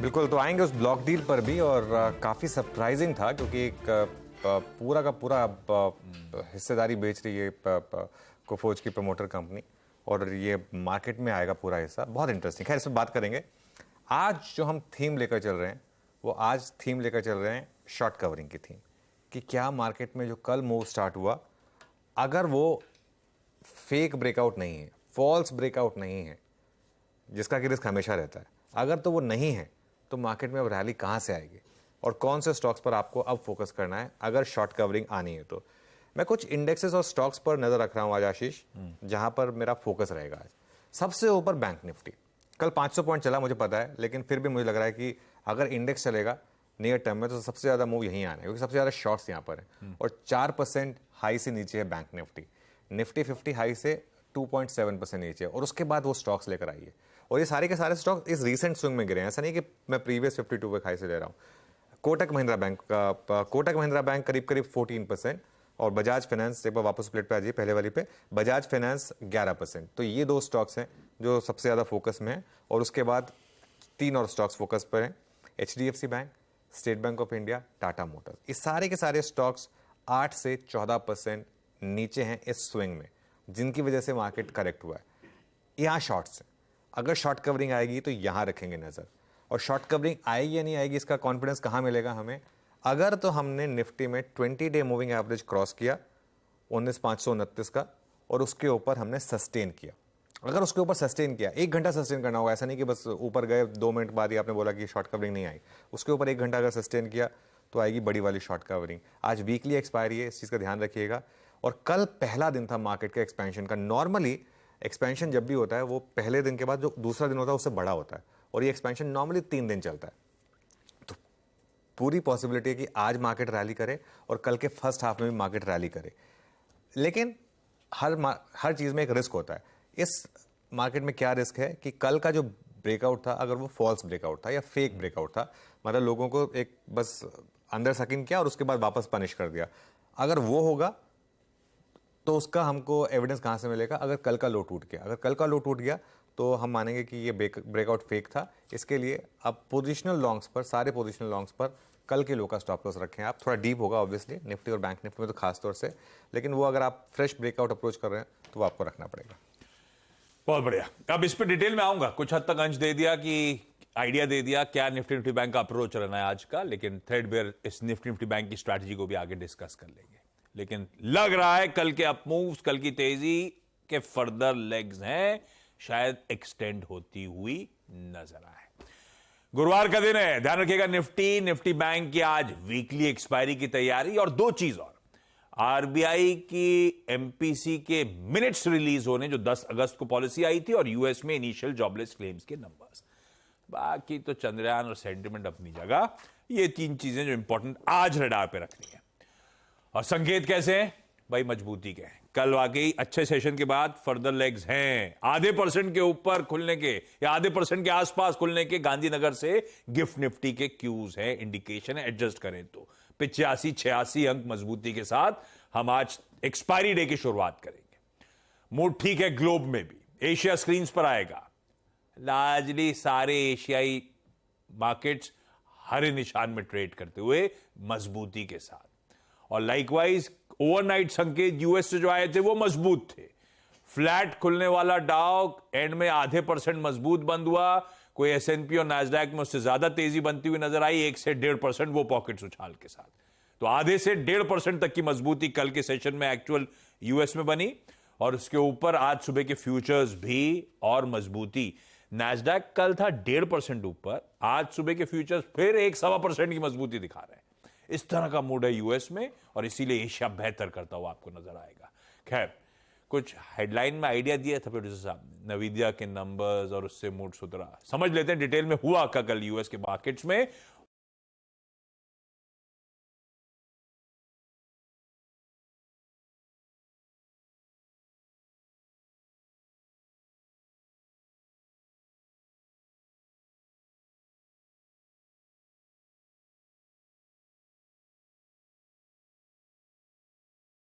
बिल्कुल, तो आएंगे उस ब्लॉक डील पर भी। और काफ़ी सरप्राइजिंग था क्योंकि एक पूरा का पूरा हिस्सेदारी बेच रही है कोफोज की प्रमोटर कंपनी, और ये मार्केट में आएगा पूरा हिस्सा। बहुत इंटरेस्टिंग। खैर, इस पर बात करेंगे। आज जो हम थीम लेकर चल रहे हैं, वो आज थीम लेकर चल रहे हैं शॉर्ट कवरिंग की थीम, कि क्या मार्केट में जो कल मूव स्टार्ट हुआ, अगर वो फेक ब्रेकआउट नहीं है, फॉल्स ब्रेकआउट नहीं है, जिसका कि रिस्क हमेशा रहता है, अगर तो वो नहीं है, तो मार्केट में अब रैली कहाँ से आएगी और कौन से स्टॉक्स पर आपको अब फोकस करना है अगर शॉर्ट कवरिंग आनी है। तो मैं कुछ इंडेक्सेस और स्टॉक्स पर नजर रख रहा हूं आज आशीष, जहां पर मेरा फोकस रहेगा आज। सबसे ऊपर बैंक निफ्टी। कल 500 पॉइंट चला, मुझे पता है, लेकिन फिर भी मुझे लग रहा है कि अगर इंडेक्स चलेगा नियर टर्म में तो सबसे ज्यादा मूव यहीं आना है, क्योंकि सबसे ज्यादा शॉर्ट्स यहां पर है। और 4% हाई से नीचे है बैंक निफ्टी। निफ्टी 50 हाई से 2.7% नीचे, और उसके बाद वो स्टॉक्स लेकर आई है। और ये सारे के सारे स्टॉक इस रीसेंट स्विंग में गिरे हैं, ऐसा नहीं कि मैं प्रीवियस 52 वीक हाई से ले रहा हूँ। कोटक महिंद्रा बैंक करीब करीब 14%, और बजाज फाइनेंस, एक बार वापस प्लेट पे आ जाइए पहले वाली पे, बजाज फाइनेंस 11%। तो ये दो स्टॉक्स हैं जो सबसे ज़्यादा फोकस में है। और उसके बाद 3 और स्टॉक्स फोकस पर हैं, HDFC bank, state bank of India, Tata Motors. ये सारे के सारे स्टॉक्स 8 से 14% नीचे हैं इस स्विंग में, जिनकी वजह से मार्केट करेक्ट हुआ है। यहाँ शॉर्ट्स हैं, अगर शॉर्ट कवरिंग आएगी तो यहाँ रखेंगे नज़र। और शॉर्ट कवरिंग आएगी या नहीं आएगी, इसका कॉन्फिडेंस कहाँ मिलेगा हमें? अगर तो हमने निफ्टी में 20 डे मूविंग एवरेज क्रॉस किया 19,529 का, और उसके ऊपर हमने सस्टेन किया। अगर उसके ऊपर सस्टेन किया, 1 घंटा सस्टेन करना होगा, ऐसा नहीं कि बस ऊपर गए 2 मिनट बाद ही आपने बोला कि शॉर्ट कवरिंग नहीं आई। उसके ऊपर 1 घंटा अगर सस्टेन किया तो आएगी बड़ी वाली शॉर्ट कवरिंग। आज वीकली एक्सपायरी है, इस चीज़ का ध्यान रखिएगा। और कल पहला दिन था मार्केट के एक्सपेंशन का। नॉर्मली एक्सपेंशन जब भी होता है वो पहले दिन के बाद जो दूसरा दिन होता है उससे बड़ा होता है, और ये एक्सपेंशन नॉर्मली 3 दिन चलता है। तो पूरी पॉसिबिलिटी है कि आज मार्केट रैली करे और कल के फर्स्ट हाफ में भी मार्केट रैली करे। लेकिन हर चीज़ में एक रिस्क होता है। इस मार्केट में क्या रिस्क है कि कल का जो ब्रेकआउट था, अगर वो फॉल्स ब्रेकआउट था या फेक ब्रेकआउट था, मतलब लोगों को एक बस अंदर सकिन किया और उसके बाद वापस पनिश कर दिया, अगर वो होगा तो उसका हमको एविडेंस कहां से मिलेगा? अगर कल का लो टूट गया, अगर कल का लो टूट गया तो हम मानेंगे कि ये ब्रेकआउट फेक था। इसके लिए अब पोजीशनल लॉन्ग्स पर, सारे पोजीशनल लॉन्ग्स पर कल के लो का स्टॉप लॉस रखें आप। थोड़ा डीप होगा ऑब्वियसली निफ्टी और बैंक निफ्टी में तो खास तौर से, लेकिन वो अगर आप फ्रेश ब्रेकआउट अप्रोच कर रहे हैं तो वो आपको रखना पड़ेगा। बहुत बढ़िया। अब इस पर डिटेल में आऊंगा। कुछ हद तक अंश दे दिया कि आइडिया दे दिया क्या निफ्टी बैंक का अप्रोच रहना है आज का, लेकिन थ्रेडबेयर इस निफ्टी बैंक की स्ट्रैटेजी को भी आगे डिस्कस कर लेंगे। लेकिन लग रहा है कल के अप मूव्स, कल की तेजी के फर्दर लेग्स हैं, शायद एक्सटेंड होती हुई नजर आए। गुरुवार का दिन है, ध्यान रखिएगा। निफ्टी बैंक की आज वीकली एक्सपायरी की तैयारी, और 2 चीज और, आरबीआई की एमपीसी के मिनट्स रिलीज होने, जो 10 अगस्त को पॉलिसी आई थी, और यूएस में इनिशियल जॉबलेस क्लेम्स के नंबर्स। बाकी तो चंद्रयान और सेंटिमेंट अपनी जगह। ये 3 चीजें जो इंपॉर्टेंट आज रडार पे रखनी है। और संकेत कैसे हैं भाई? मजबूती के हैं। कल वाकई अच्छे सेशन के बाद फर्दर लेग्स हैं, आधे % के ऊपर खुलने के या आधे % के आसपास खुलने के गांधीनगर से गिफ्ट निफ्टी के क्यूज हैं, इंडिकेशन है। एडजस्ट करें तो 85-86 अंक मजबूती के साथ हम आज एक्सपायरी डे की शुरुआत करेंगे। मूड ठीक है ग्लोब में भी। एशिया स्क्रीन्स पर आएगा। लार्जली सारे एशियाई मार्केट्स हरे निशान में ट्रेड करते हुए मजबूती के साथ, और लाइकवाइज ओवरनाइट संकेत यूएस से जो आए थे वो मजबूत थे। फ्लैट खुलने वाला डाउ एंड में आधे % मजबूत बंद हुआ। कोई एसएनपी और नैस्डैक में उससे ज्यादा तेजी बनती हुई नजर आई, 1 से 1.5% वो पॉकेट्स उछाल के साथ। तो आधे से 1.5% तक की मजबूती कल के सेशन में एक्चुअल यूएस में बनी, और उसके ऊपर आज सुबह के फ्यूचर्स भी और मजबूती। नैस्डैक कल था 1.5% ऊपर, आज सुबह के फ्यूचर्स फिर 1.25% की मजबूती दिखा रहे हैं। इस तरह का मूड है यूएस में, और इसीलिए एशिया बेहतर करता हुआ आपको नजर आएगा। खैर, कुछ हेडलाइन में आइडिया दिया था प्रोड्यूसर साहब ने, नवीदिया के नंबर्स, और उससे मूड सुधरा। समझ लेते हैं डिटेल में हुआ क्या कल यूएस के मार्केट्स में,